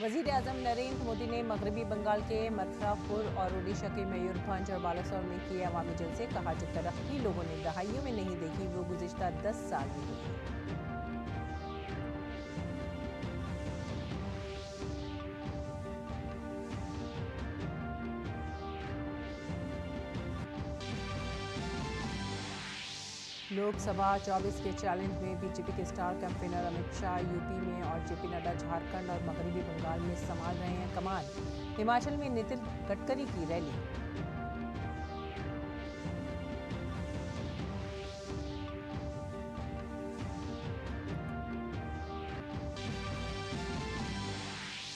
वज़ीर-ए-आज़म नरेंद्र मोदी ने मगरबी बंगाल के मथुरापुर और ओडिशा के मयूरभंज और बालासोर में किए अवामी जलसे। कहा, जो तरक्की लोगों ने दहाइयों में नहीं देखी, वो गुज़िश्ता 10 साल में हुई। लोकसभा 24 के चैलेंज में बीजेपी के star campaigner Amit Shah UP में और जेपी नड्डा झारखंड और मगरबी बंगाल में संभाल रहे हैं कमान। हिमाचल में नितिन गडकरी की रैली।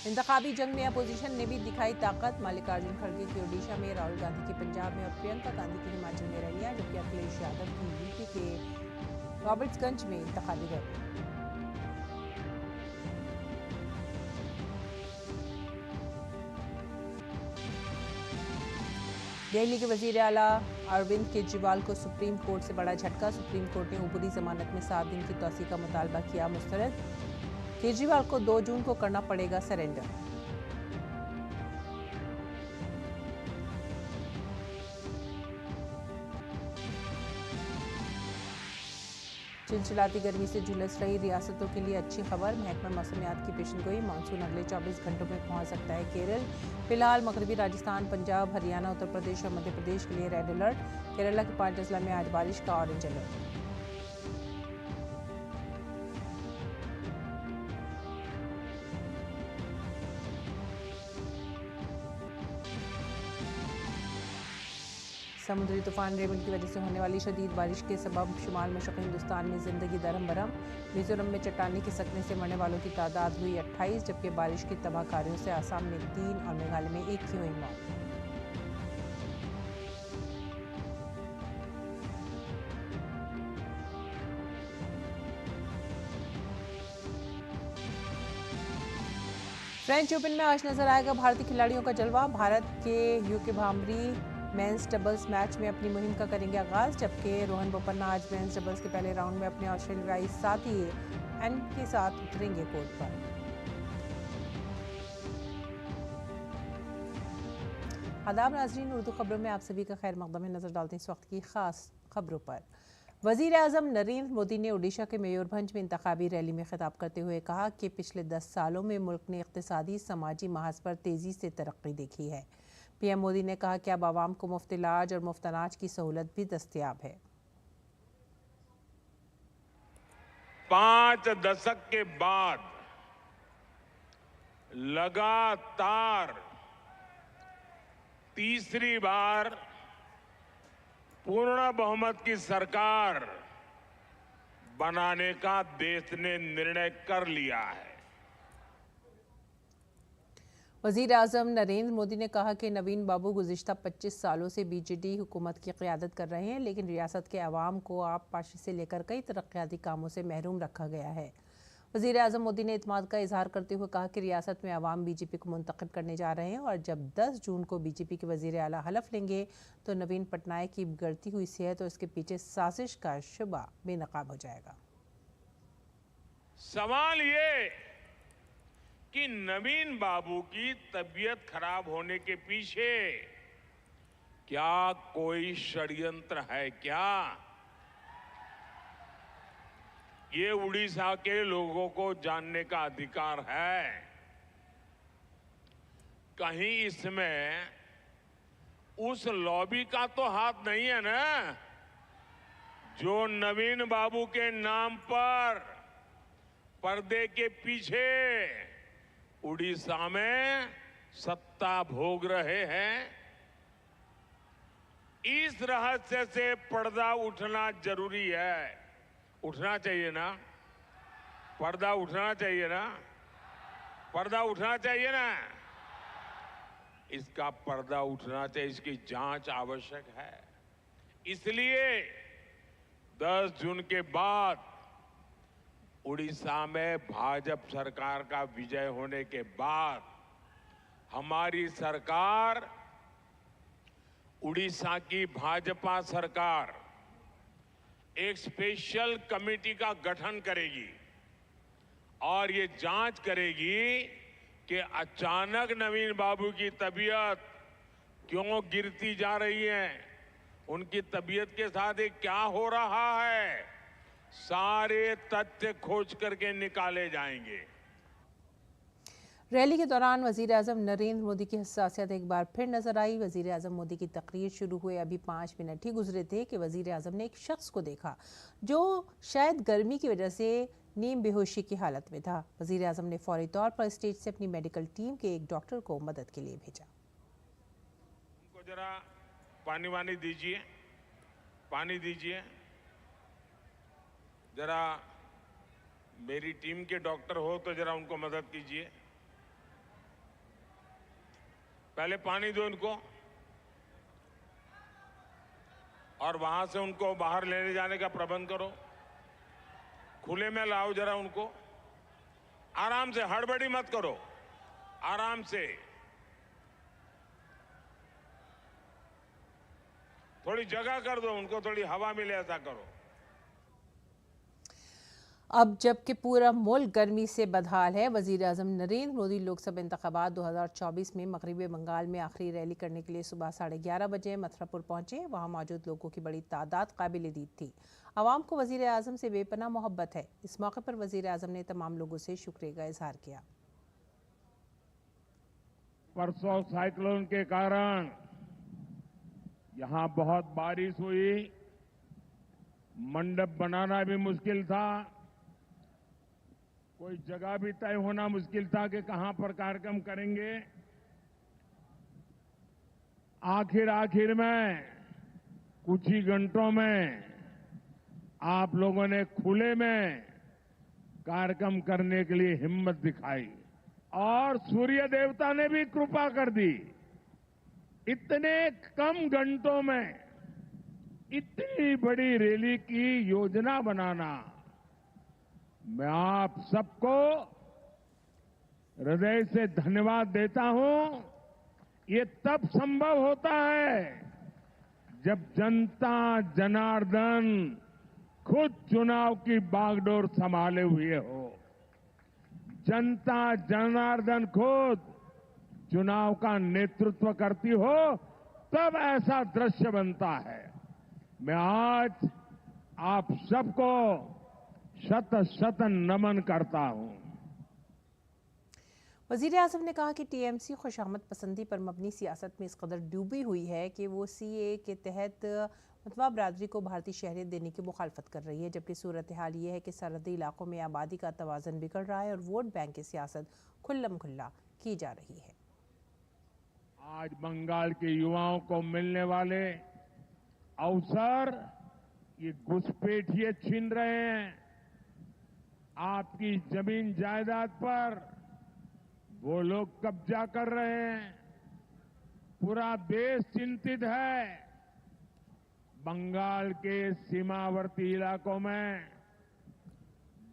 इंतखाबी जंग में अपोजिशन ने भी दिखाई ताकत। मल्लिकार्जुन खड़गे की ओडिशा में, राहुल गांधी की पंजाब में और प्रियंका गांधी की हिमाचल में रैलियां, जबकि अखिलेश यादव की यूपी के रॉबर्ट्सगंज में इंतखाबी रैली। दिल्ली के वजीर आला अरविंद केजरीवाल को सुप्रीम कोर्ट से बड़ा झटका। सुप्रीम कोर्ट ने ऊपरी जमानत में 7 दिन की तौसीह का मुतालबा किया मुस्तरद। केजरीवाल को 2 जून को करना पड़ेगा सरेंडर। चिलचिलाती गर्मी से झुलस रही रियासतों के लिए अच्छी खबर। महकमा मौसमियात की पेशनगोई, मानसून अगले 24 घंटों में पहुंच सकता है केरल। फिलहाल मगरबी राजस्थान, पंजाब, हरियाणा, उत्तर प्रदेश और मध्य प्रदेश के लिए रेड अलर्ट। केरला के 5 अजला में आज बारिश का ऑरेंज अलर्ट। समुद्री तूफान रेमन की वजह से होने वाली शदीद बारिश के सबब शुमाल मशरक़ी हिंदुस्तान में जिंदगी दरम बरम। मिजोरम में चट्टानी खिसकने से मरने वालों की तादाद हुई 28, जबकि बारिश की तबाहकारियों से आसाम में 3 और मेघालय में 1 की हुई मौत। फ्रेंच ओपन में आज नजर आएगा भारतीय खिलाड़ियों का जलवा। भारत के UK Bhambri men's doubles match में अपनी मुहिम का करेंगे आगाज, जबकि रोहन बोपन्ना आज मेंस डबल्स के पहले राउंड में अपने ऑस्ट्रेलियाई साथी एन के साथ उतरेंगे कोर्ट पर। आदाब नाजरीन, उर्दू खबरों में आप सभी का खैर मकदम है। नजर डालते हैं इस वक्त की खास खबरों पर। वज़ीर-ए-आज़म नरेंद्र मोदी ने ओडिशा के मयूरभंज में इंतखाबी रैली में खिताब करते हुए कहा कि पिछले 10 सालों में मुल्क ने इक़्तिसादी समाजी महाज पर तेज़ी से तरक्की देखी है। पीएम मोदी ने कहा कि अब आवाम को मुफ्त इलाज और मुफ्त अनाज की सहूलत भी दस्तयाब है। 5 दशक के बाद लगातार तीसरी बार पूर्ण बहुमत की सरकार बनाने का देश ने निर्णय कर लिया है। वज़ीर-ए-आज़म नरेंद्र मोदी ने कहा कि नवीन बाबू गुज़िश्ता 25 सालों से बीजेडी हुकूमत की क़यादत कर रहे हैं, लेकिन रियासत के अवाम को आब पाशी से लेकर कई तरक्याती कामों से महरूम रखा गया है। वज़ीर-ए-आज़म मोदी ने इत्मीनान का इजहार करते हुए कहा कि रियासत में अवाम बीजेपी को मुंतखब करने जा रहे हैं और जब 10 जून को बीजेपी के वज़ीर आला हलफ लेंगे तो नवीन पटनायक की बिगड़ती हुई सेहत और इसके पीछे साजिश का शुबा बेनकाब हो जाएगा। सवाल ये कि नवीन बाबू की तबीयत खराब होने के पीछे क्या कोई षड्यंत्र है क्या? ये उड़ीसा के लोगों को जानने का अधिकार है। कहीं इसमें उस लॉबी का तो हाथ नहीं है ना, जो नवीन बाबू के नाम पर पर्दे के पीछे उड़ीसा में सत्ता भोग रहे हैं। इस रहस्य से पर्दा उठना जरूरी है। उठना चाहिए ना? पर्दा उठना चाहिए ना? पर्दा उठना चाहिए ना? इसका पर्दा उठना चाहिए, इसकी जांच आवश्यक है। इसलिए 10 जून के बाद उड़ीसा में भाजपा सरकार का विजय होने के बाद हमारी सरकार, उड़ीसा की भाजपा सरकार एक स्पेशल कमेटी का गठन करेगी और ये जांच करेगी कि अचानक नवीन बाबू की तबीयत क्यों गिरती जा रही है, उनकी तबीयत के साथ ये क्या हो रहा है, सारे तथ्य खोज करके निकाले जाएंगे। रैली के दौरान वजीर आजम नरेंद्र मोदी की हसासियत एक बार फिर नजर आई। वजीर आजम मोदी की तकरीर शुरू हुए अभी 5 मिनट ही गुजरे थे कि वजीर आजम ने एक शख्स को देखा जो शायद गर्मी की वजह से नीम बेहोशी की हालत में था। वजीर आजम ने फौरी तौर पर स्टेज से अपनी मेडिकल टीम के एक डॉक्टर को मदद के लिए भेजा। उनको जरा पानी वानी दीजिए, पानी दीजिए जरा, मेरी टीम के डॉक्टर हो तो जरा उनको मदद कीजिए। पहले पानी दो इनको और वहां से उनको बाहर लेने जाने का प्रबंध करो। खुले में लाओ जरा उनको, आराम से, हड़बड़ी मत करो, आराम से, थोड़ी जगह कर दो उनको, थोड़ी हवा मिले, ऐसा करो। अब जबकि पूरा मुल्क गर्मी से बदहाल है, वजीर आजम नरेंद्र मोदी लोकसभा इंतखाबात 2024 में मगरबी बंगाल में आखिरी रैली करने के लिए सुबह 11:30 बजे मथुरापुर पहुंचे। वहां मौजूद लोगों की बड़ी तादाद काबिल दीद थी। आवाम को वजीर आजम से बेपनाह मोहब्बत है। इस मौके पर वजीर आजम ने तमाम लोगों से शुक्रिया का इजहार किया। परसों साइक्लोन के कारण यहां बहुत बारिश हुई, मंडप बनाना भी मुश्किल था, कोई जगह भी तय होना मुश्किल था कि कहां पर कार्यक्रम करेंगे। आखिर में कुछ ही घंटों में आप लोगों ने खुले में कार्यक्रम करने के लिए हिम्मत दिखाई और सूर्य देवता ने भी कृपा कर दी। इतने कम घंटों में इतनी बड़ी रैली की योजना बनाना, मैं आप सबको हृदय से धन्यवाद देता हूं। ये तब संभव होता है जब जनता जनार्दन खुद चुनाव की बागडोर संभाले हुए हो, जनता जनार्दन खुद चुनाव का नेतृत्व करती हो, तब ऐसा दृश्य बनता है। मैं आज आप सबको शत शत नमन करता हूं। वजीर आजम ने कहा कि टीएमसी खुशामद पसंदी पर मबनी सियासत में इस कदर डूबी हुई है कि वो सीए के तहत मतवा बरादरी को भारतीय शहरियत देने की मुखालफत कर रही है, जबकि सूरत हाल ये है कि सरहदी इलाकों में आबादी का तवाज़न बिगड़ रहा है और वोट बैंक की सियासत खुल्लम खुल्ला की जा रही है। आज बंगाल के युवाओं को मिलने वाले अवसर ये घुसपैठिए छीन रहे हैं। आपकी जमीन जायदाद पर वो लोग कब्जा कर रहे हैं। पूरा देश चिंतित है। बंगाल के सीमावर्ती इलाकों में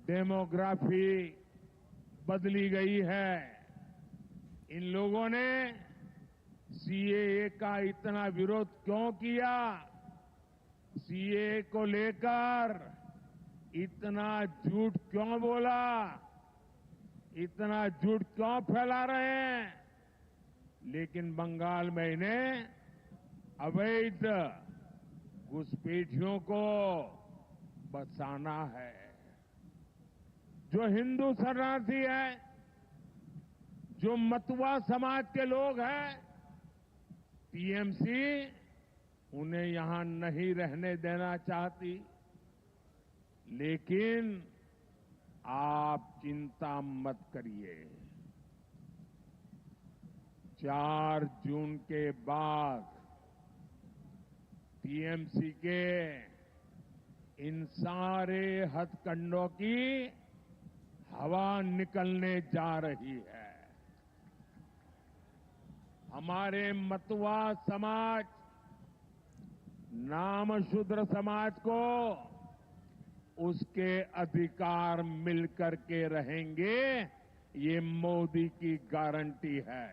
डेमोग्राफी बदली गई है। इन लोगों ने सीएए का इतना विरोध क्यों किया? सीएए को लेकर इतना झूठ क्यों बोला? इतना झूठ क्यों फैला रहे हैं? लेकिन बंगाल में इन्हें अवैध घुसपैठियों को बचाना है। जो हिंदू शरणार्थी है, जो मतुआ समाज के लोग हैं, टीएमसी उन्हें यहां नहीं रहने देना चाहती। लेकिन आप चिंता मत करिए, 4 जून के बाद टीएमसी के इन सारे हथकंडों की हवा निकलने जा रही है। हमारे मतुआ समाज, नामशूद्र समाज को उसके अधिकार मिलकर के रहेंगे, ये मोदी की गारंटी है।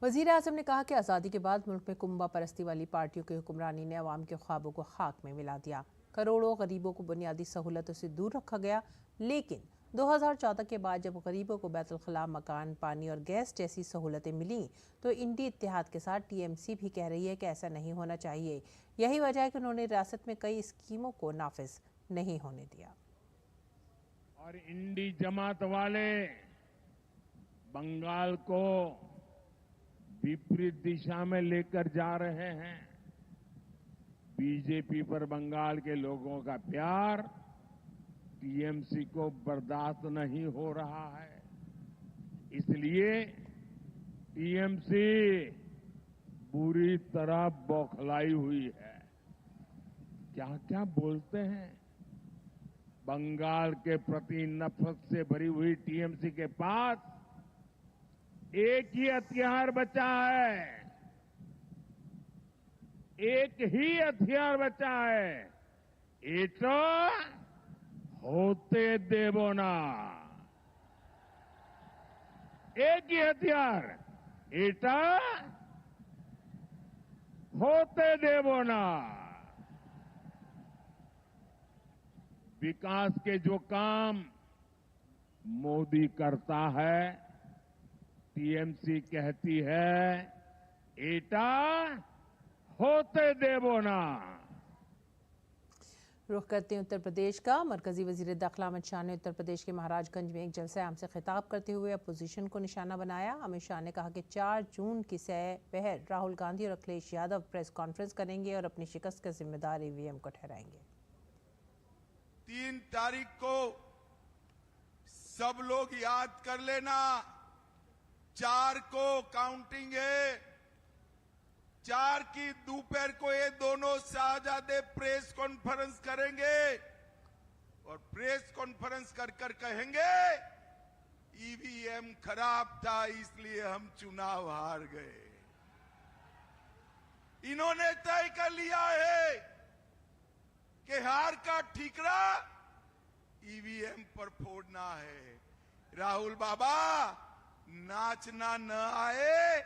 वजीर आजम ने कहा कि आज़ादी के बाद मुल्क में कुंबा परस्ती वाली पार्टियों की हुक्मरानी ने अवाम के ख्वाबों को खाक में मिला दिया। करोड़ों गरीबों को बुनियादी सहूलतों से दूर रखा गया, लेकिन 2014 के बाद जब गरीबों को बैतुल खला, मकान, पानी और गैस जैसी सहूलतें मिली तो इंडी इत्तेहाद के साथ टीएमसी भी कह रही है कि ऐसा नहीं होना चाहिए। यही वजह है कि उन्होंने रियासत में कई स्कीमों को नाफिज नहीं होने दिया। और इंडी जमात वाले बंगाल को विपरीत दिशा में लेकर जा रहे हैं। बीजेपी पर बंगाल के लोगों का प्यार टीएमसी को बर्दाश्त नहीं हो रहा है। इसलिए टीएमसी बुरी तरह बौखलाई हुई है। क्या क्या बोलते हैं। बंगाल के प्रति नफरत से भरी हुई टीएमसी के पास एक ही हथियार बचा है, एक ही हथियार बचा है, एटा होते देवो ना। एक ही हथियार, एटा होते देवो ना। विकास के जो काम मोदी करता है, टीएमसी कहती है एटा होते देवो ना। रुख करते हैं उत्तर प्रदेश का। मरकजी वजीर दाखिला अमित शाह ने उत्तर प्रदेश के महाराजगंज में एक जलसे आम से खिताब करते हुए अपोजिशन को निशाना बनाया। अमित शाह ने कहा कि 4 जून की पहर राहुल गांधी और अखिलेश यादव प्रेस कॉन्फ्रेंस करेंगे और अपनी शिकस्त का जिम्मेदार ईवीएम को ठहराएंगे। 3 तारीख को सब लोग याद कर लेना, 4 को काउंटिंग है। 4 की दोपहर को ये दोनों शाहजादे प्रेस कॉन्फ्रेंस करेंगे और प्रेस कॉन्फ्रेंस कर कहेंगे ईवीएम खराब था इसलिए हम चुनाव हार गए। इन्होंने तय कर लिया है कि हार का ठीकरा ईवीएम पर फोड़ना है। राहुल बाबा, नाचना न आए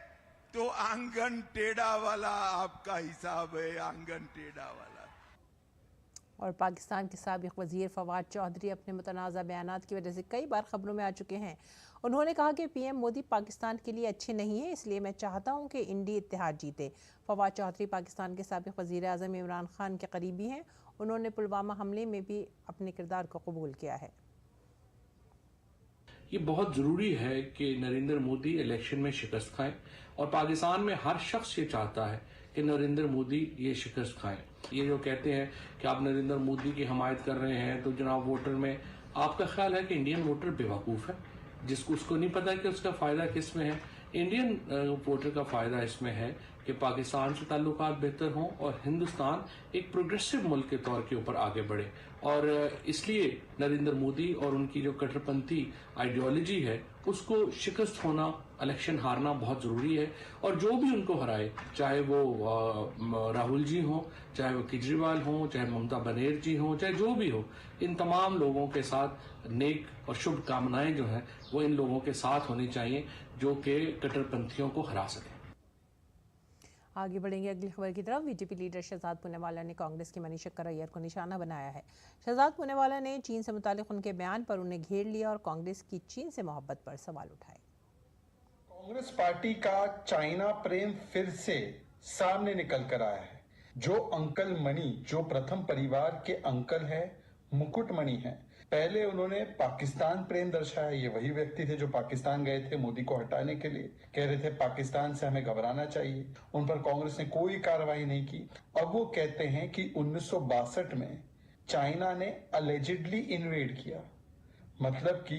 तो आंगन टेढ़ा वाला आपका हिसाब है, आंगन टेढ़ा वाला। और पाकिस्तान के साबिक वजीर फवाद चौधरी अपने मुतनाज़ा बयानात की वजह से कई बार खबरों में आ चुके हैं। उन्होंने कहा कि पीएम मोदी पाकिस्तान के लिए अच्छे नहीं है, इसलिए मैं चाहता हूं कि इंडी इत्तेहाद जीते। फवाद चौधरी पाकिस्तान के साबिक वजीर आज़म इमरान खान के करीबी हैं। उन्होंने पुलवामा हमले में भी अपने किरदार को कबूल किया है। ये बहुत जरूरी है कि नरेंद्र मोदी इलेक्शन में शिकस्त खाएं और पाकिस्तान में हर शख्स ये चाहता है कि नरेंद्र मोदी ये शिकस्त खाएं। ये जो कहते हैं कि आप नरेंद्र मोदी की हमायत कर रहे हैं तो जनाब वोटर में आपका ख्याल है कि इंडियन वोटर बेवकूफ़ है, जिसको उसको नहीं पता कि उसका फ़ायदा किस में है। इंडियन वोटर का फ़ायदा इसमें है कि पाकिस्तान से ताल्लुकात बेहतर हों और हिंदुस्तान एक प्रोग्रेसिव मुल्क के तौर के ऊपर आगे बढ़े। और इसलिए नरेंद्र मोदी और उनकी जो कट्टरपंथी आइडियोलॉजी है उसको शिकस्त होना, इलेक्शन हारना बहुत ज़रूरी है। और जो भी उनको हराए, चाहे वो राहुल जी हों, चाहे वो केजरीवाल हों, चाहे ममता बनर्जी जी हों, चाहे जो भी हो, इन तमाम लोगों के साथ नेक और शुभ कामनाएं जो हैं वो इन लोगों के साथ होनी चाहिए जो कि कट्टरपंथियों को हरा सकें। आगे बढ़ेंगे अगली खबर की तरफ। बीजेपी लीडर शहजाद पूनेवाला ने कांग्रेस की मनीष शक्कर अय्यर को निशाना बनाया है। शहजाद पूनेवाला ने चीन से मुतालिक उनके बयान पर उन्हें घेर लिया और कांग्रेस की चीन से मोहब्बत पर सवाल उठाए। कांग्रेस पार्टी का चाइना प्रेम फिर से सामने निकल कर आया है। जो अंकल मणि, जो प्रथम परिवार के अंकल है, मुकुटमणि है, पहले उन्होंने पाकिस्तान प्रेम दर्शाया। ये वही व्यक्ति थे जो पाकिस्तान गए थे मोदी को हटाने के लिए, कह रहे थे पाकिस्तान से हमें घबराना चाहिए। उन पर कांग्रेस ने कोई कार्रवाई नहीं की। अब वो कहते हैं कि 1962 में चाइना ने अलेजिडली इन्वेड किया, मतलब कि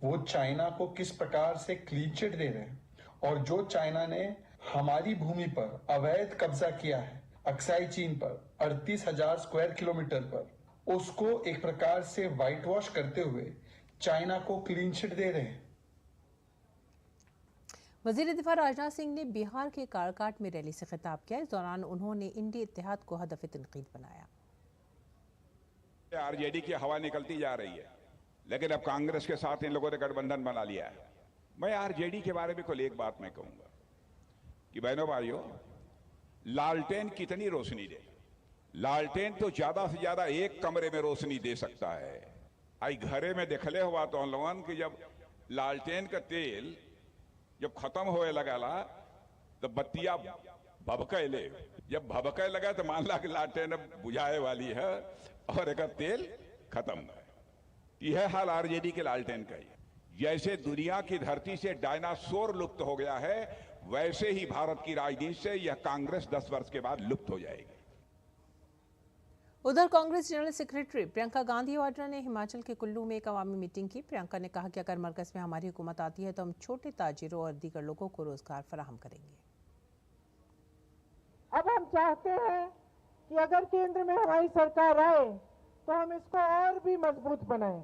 वो चाइना को किस प्रकार से क्लीन चिट दे रहे हैं। और जो चाइना ने हमारी भूमि पर अवैध कब्जा किया है, अक्साई चीन पर 38,000 स्क्वायर किलोमीटर पर, उसको एक प्रकार से व्हाइट वॉश करते हुए चाइना को क्लीन चिट दे रहे हैं। वजीर दिफा राजनाथ सिंह ने बिहार के काराकाट में रैली से खिताब किया। इस दौरान उन्होंने इंडी इत्तेहाद को हदफ तनकीद बनाया। आरजेडी की हवा निकलती जा रही है, लेकिन अब कांग्रेस के साथ इन लोगों ने गठबंधन बना लिया है। मैं आरजेडी के बारे में कोई एक बात मैं कहूंगा कि बहनों भाइयों, लालटेन कितनी रोशनी दे? लालटेन तो ज्यादा से ज्यादा एक कमरे में रोशनी दे सकता है, आई घरे में देखले हुआ तो लोगन कि जब लालटेन का तेल जब खत्म होए लगाला तो बत्तियां भभके जब भभके लगा तो मान ला कि लालटेन अब बुझाए वाली है और एक तेल खत्म है। यह हाल आरजेडी के लालटेन का ही। जैसे दुनिया की धरती से डायनासोर लुप्त हो गया है, वैसे ही भारत की राजनीति से यह कांग्रेस 10 वर्ष के बाद लुप्त हो जाएगी। उधर कांग्रेस जनरल सेक्रेटरी प्रियंका गांधी वाड्रा ने हिमाचल के कुल्लू में एक अवामी मीटिंग की। प्रियंका ने कहा कि अगर मरकज में हमारी हुकूमत आती है तो हम छोटे ताजिरों और दीगर लोगों को रोजगार फराहम करेंगे। अब हम चाहते हैं कि अगर केंद्र में हमारी सरकार आए तो हम इसको और भी मजबूत बनाएं,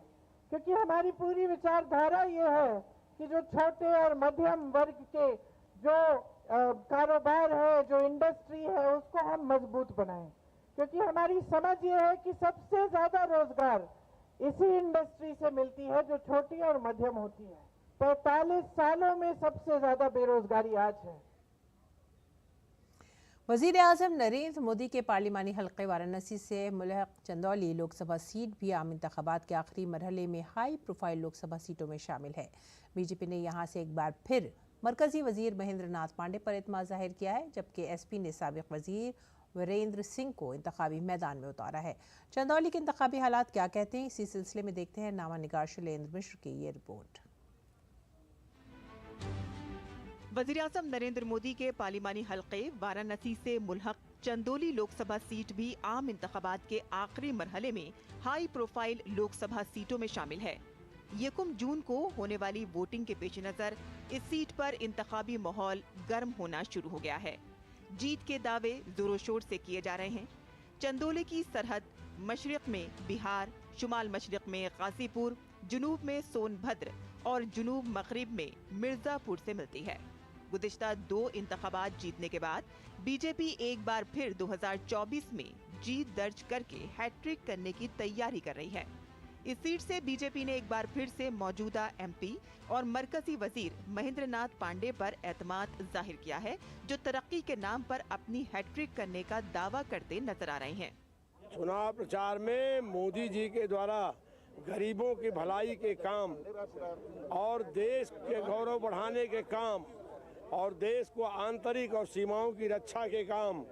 क्योंकि हमारी पूरी विचारधारा ये है कि जो छोटे और मध्यम वर्ग के जो कारोबार है, जो इंडस्ट्री है, उसको हम मजबूत बनाएं, क्योंकि हमारी समझ ये है कि सबसे ज्यादा रोजगार इसी इंडस्ट्री से मिलती है जो छोटी और मध्यम होती है। 45 सालों में सबसे ज्यादा बेरोजगारी आज है। वजीर आजम नरेंद्र मोदी के पार्लिमानी हल्के वाराणसी से मुल्हक चंदौली लोकसभा सीट भी आम इंतखाबात के आखिरी मरहले में हाई प्रोफाइल लोकसभा सीटों में शामिल है। बीजेपी ने यहां से एक बार फिर मरकजी वजीर महेंद्र नाथ पांडे पर एतमाद जाहिर किया है, जबकि एसपी ने साबिक वजीर वीरेंद्र सिंह को इंतखाबी मैदान में उतारा है। चंदौली के इंतखाबी हालात क्या कहते हैं, इसी सिलसिले में देखते हैं नामा निगार शैलेंद्र मिश्र की ये रिपोर्ट। वज़ीर आज़म नरेंद्र मोदी के पार्लिमानी हल्के वाराणसी से मुल्हक चंदौली लोकसभा सीट भी आम इंतखाबात के आखिरी मरहले में हाई प्रोफाइल लोकसभा सीटों में शामिल है। 1 जून को होने वाली वोटिंग के पेश नजर इस सीट पर इंतखाबी माहौल गर्म होना शुरू हो गया है। जीत के दावे जोरों शोर से किए जा रहे हैं। चंदौली की सरहद मशरिक में बिहार, शुमाल मशरिक में गाजीपुर, जुनूब में सोनभद्र और जुनूब मगरिब में मिर्जापुर से मिलती है। गुज़िश्ता 2 इंतखाबात जीतने के बाद बीजेपी एक बार फिर 2024 में जीत दर्ज करके हैट्रिक करने की तैयारी कर रही है। इस सीट से बीजेपी ने एक बार फिर से मौजूदा एमपी और मरकजी वजीर महेंद्र नाथ पांडे पर एतमाद जाहिर किया है, जो तरक्की के नाम पर अपनी हैट्रिक करने का दावा करते नजर आ रहे हैं। चुनाव प्रचार में मोदी जी के द्वारा गरीबों की भलाई के काम और देश के गौरव बढ़ाने के काम और देश को आंतरिक और सीमाओं की रक्षा के काम,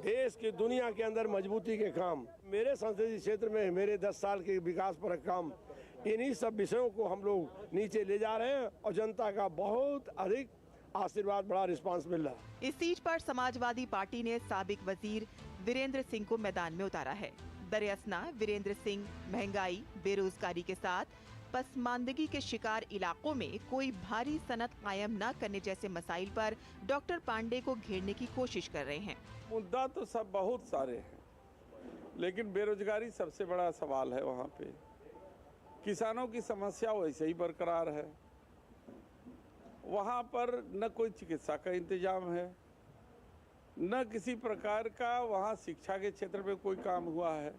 देश की दुनिया के अंदर मजबूती के काम, मेरे संसदीय क्षेत्र में मेरे 10 साल के विकास पर काम, इन्हीं सब विषयों को हम लोग नीचे ले जा रहे हैं और जनता का बहुत अधिक आशीर्वाद, बड़ा रिस्पांस मिल रहा है। इस सीट पर समाजवादी पार्टी ने साबिक वजीर वीरेंद्र सिंह को मैदान में उतारा है। दरअसल वीरेंद्र सिंह महंगाई, बेरोजगारी के साथ पसमानदगी के शिकार इलाकों में कोई भारी सनत कायम न करने जैसे मसाइल पर डॉक्टर पांडे को घेरने की कोशिश कर रहे हैं। मुद्दा तो सब बहुत सारे हैं, लेकिन बेरोजगारी सबसे बड़ा सवाल है। वहाँ पे किसानों की समस्या वैसे ही बरकरार है। वहाँ पर न कोई चिकित्सा का इंतजाम है, न किसी प्रकार का वहाँ शिक्षा के क्षेत्र में कोई काम हुआ है।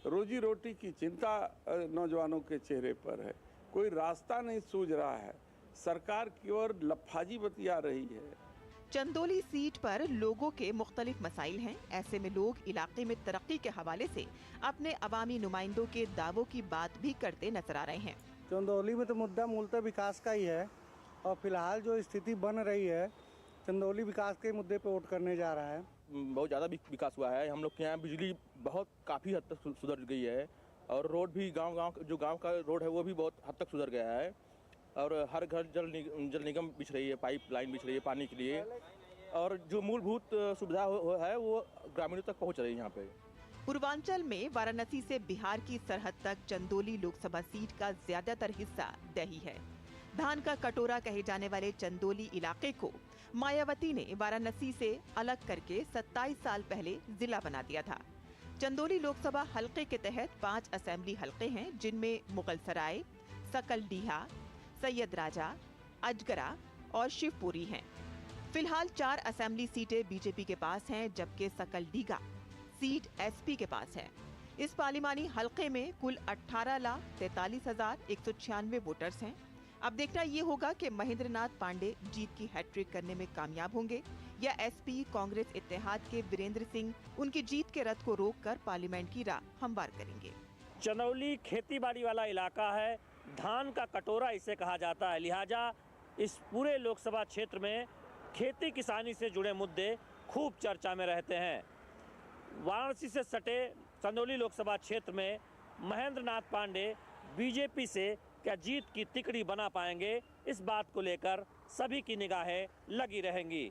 रोजी रोटी की चिंता नौजवानों के चेहरे पर है, कोई रास्ता नहीं सूझ रहा है, सरकार की ओर लफाजी बतिया रही है। चंदौली सीट पर लोगों के मुख्तलिफ मसाइल हैं। ऐसे में लोग इलाके में तरक्की के हवाले से अपने अवामी नुमाइंदों के दावों की बात भी करते नजर आ रहे हैं। चंदौली में तो मुद्दा मूलतः विकास का ही है और फिलहाल जो स्थिति बन रही है, चंदौली विकास के मुद्दे पे वोट करने जा रहा है। बहुत ज़्यादा विकास हुआ है। हम लोग के यहाँ बिजली बहुत काफ़ी हद तक सुधर गई है और रोड भी गांव का रोड है वो भी बहुत हद तक सुधर गया है और हर घर जल निगम बिछ रही है, पाइप लाइन बिछ रही है पानी के लिए और जो मूलभूत सुविधा है वो ग्रामीणों तक पहुँच रही है। यहाँ पे पूर्वांचल में वाराणसी से बिहार की सरहद तक चंदौली लोकसभा सीट का ज्यादातर हिस्सा दही है। धान का कटोरा कहे जाने वाले चंदौली इलाके को मायावती ने वाराणसी से अलग करके 27 साल पहले जिला बना दिया था। चंदौली लोकसभा हलके के तहत 5 असेंबली हलके हैं, जिनमें मुगलसराय, सकलडीहा, सैयद राजा, अजगरा और शिवपुरी हैं। फिलहाल 4 असेंबली सीटें बीजेपी के पास हैं, जबकि सकलडीहा सीट एसपी के पास है। इस पार्लिमानी हलके में कुल 18,43,196 वोटर्स हैं। अब देखना ये होगा कि महेंद्र नाथ पांडे जीत की हैट्रिक करने में कामयाब होंगे या एसपी कांग्रेस इत्तेहाद के वीरेंद्र सिंह उनकी जीत के रथ को रोककर पार्लियामेंट की राह हमवार करेंगे। चंदौली खेतीबाड़ी वाला इलाका है, धान का कटोरा इसे कहा जाता है, लिहाजा इस पूरे लोकसभा क्षेत्र में खेती किसानी से जुड़े मुद्दे खूब चर्चा में रहते हैं। वाराणसी से सटे चंदौली लोकसभा क्षेत्र में महेंद्र नाथ पांडे बीजेपी से क्या जीत की तिकड़ी बना पाएंगे, इस बात को लेकर सभी की निगाहें लगी रहेंगी।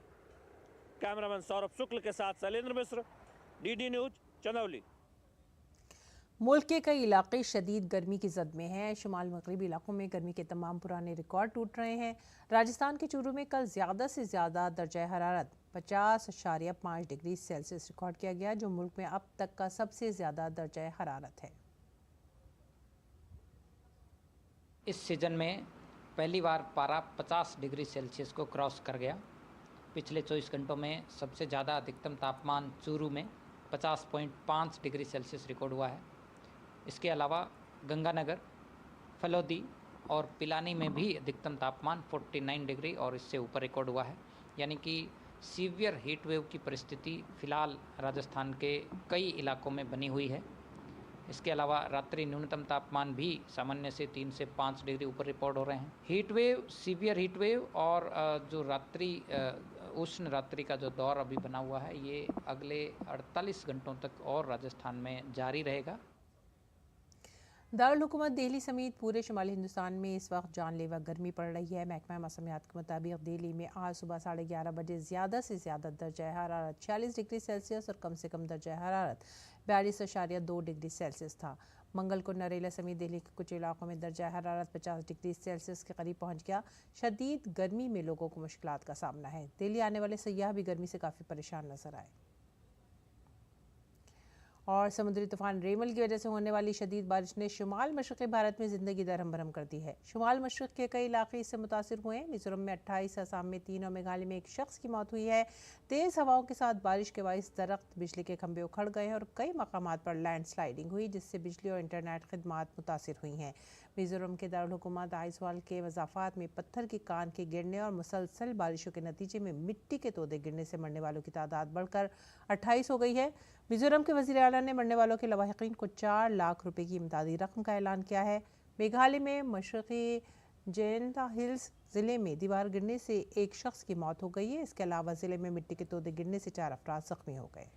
कैमरामैन सौरभ शुक्ल के साथ शैलेंद्र मिश्र, डीडी न्यूज, चंदौली। मुल्क के कई इलाके शदीद गर्मी की जद में हैं। शुमाल मगरबी इलाकों में गर्मी के तमाम पुराने रिकॉर्ड टूट रहे हैं। राजस्थान के चूरू में कल ज़्यादा से ज़्यादा दर्जा हरारत 50.5 डिग्री सेल्सियस रिकॉर्ड किया गया, जो मुल्क में अब तक का सबसे ज़्यादा दर्जा हरारत है। इस सीज़न में पहली बार पारा 50 डिग्री सेल्सियस को क्रॉस कर गया। पिछले 24 घंटों में सबसे ज़्यादा अधिकतम तापमान चूरू में 50.5 डिग्री सेल्सियस रिकॉर्ड हुआ है। इसके अलावा गंगानगर, फलोदी और पिलानी में भी अधिकतम तापमान 49 डिग्री और इससे ऊपर रिकॉर्ड हुआ है। यानी कि सीवियर हीट वेव की परिस्थिति फ़िलहाल राजस्थान के कई इलाकों में बनी हुई है। इसके अलावा रात्रि न्यूनतम तापमान भी सामान्य से 3 से 5 डिग्री ऊपर रिकॉर्ड हो रहे हैं। Heat wave, severe heat wave और जो रात्रि उष्ण रात्रि का जो दौर अभी बना हुआ है, ये अगले 48 घंटों तक और राजस्थान में जारी रहेगा। दारुल हुकूमत दिल्ली समेत पूरे शुमाली हिंदुस्तान में इस वक्त जानलेवा गर्मी पड़ रही है। महकमा मौसमियात के मुताबिक दिल्ली में आज सुबह 11:30 बजे ज़्यादा से ज़्यादा दर्जा हरारत 46 डिग्री सेल्सियस और कम से कम दर्जा हरारत 42.2 डिग्री सेल्सियस था। मंगल को नरेला समेत दिल्ली के कुछ इलाकों में दर्जा हरारत 50 डिग्री सेल्सियस के करीब पहुंच गया। शदीद गर्मी में लोगों को मुश्किलात का सामना है। दिल्ली आने वाले सयाह भी गर्मी से काफ़ी परेशान नजर आए। और समुद्री तूफान रेमल की वजह से होने वाली शदीद बारिश ने शुमाल मशरक़ी भारत में ज़िंदगी दरहम बरहम कर दी है। शुमाल मशरक़ के कई इलाके इससे मुतासिर हुए हैं। मिज़ोरम में 28, असम में 3 और मेघालय में 1 शख्स की मौत हुई है। तेज़ हवाओं के साथ बारिश के बाइस दरख्त, बिजली के खंभे उखड़ गए हैं और कई मकामात पर लैंड स्लाइडिंग हुई, जिससे बिजली और इंटरनेट खदमात मुतासिर हुई हैं। मिज़ोरम के दारुल हुकूमत आइजवाल के मज़ाफ़ात में पत्थर की कान के गिरने और मुसलसल बारिशों के नतीजे में मिट्टी के तोदे गिरने से मरने वालों की तादाद बढ़कर 28 हो गई है। मिज़ोरम के वज़ीर आला ने मरने वालों के लवाहिकीन को 4 लाख रुपए की इमदादी रकम का ऐलान किया है। मेघालय में मशरक़ी जैंता हिल्स ज़िले में दीवार गिरने से 1 शख्स की मौत हो गई है। इसके अलावा ज़िले में मिट्टी के तोदे गिरने से 4 अफराद ज़ख्मी हो गए।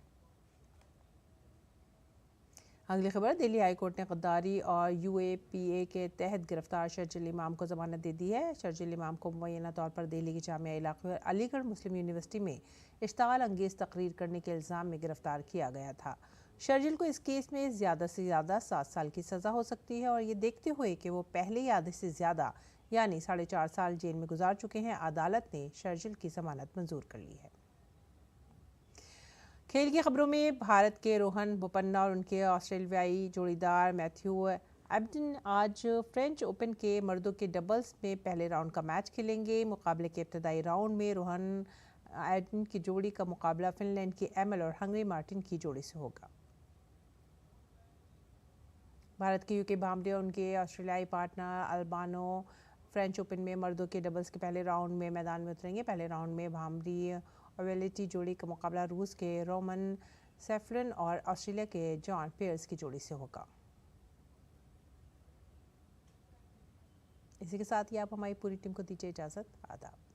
अगली खबर, दिल्ली हाई कोर्ट ने गद्दारी और UAPA के तहत गिरफ्तार शर्जिल इमाम को ज़मानत दे दी है। शर्जिल इमाम को मुअय्यना तौर पर दिल्ली की जामिया इलाके और अलीगढ़ मुस्लिम यूनिवर्सिटी में इश्तिगाल अंगेज़ तकरीर करने के इल्ज़ाम में गिरफ्तार किया गया था। शर्जिल को इस केस में ज़्यादा से ज़्यादा 7 साल की सज़ा हो सकती है और ये देखते हुए कि वो पहले ही आधे से ज़्यादा यानी 4.5 साल जेल में गुजार चुके हैं, अदालत ने शर्जिल की ज़मानत मंजूर कर ली है। खेल की खबरों में भारत के रोहन बोपन्ना और उनके ऑस्ट्रेलियाई जोड़ीदार मैथ्यू एबडन आज फ्रेंच ओपन के मर्दों के डबल्स में पहले राउंड का मैच खेलेंगे। मुकाबले के इब्तदाई राउंड में रोहन एबडन की जोड़ी का मुकाबला फिनलैंड के एमल और हंगरी मार्टिन की जोड़ी से होगा। भारत के यूके भामरे और उनके ऑस्ट्रेलियाई पार्टनर अल्बानो फ्रेंच ओपन में मर्दों के डबल्स के पहले राउंड में मैदान में उतरेंगे। पहले राउंड में भामरी और वेलिटी जोड़ी का मुकाबला रूस के रोमन सेफरन और ऑस्ट्रेलिया के जॉन पियर्स की जोड़ी से होगा। इसी के साथ ही आप हमारी पूरी टीम को दीजिए इजाज़त। आदाब।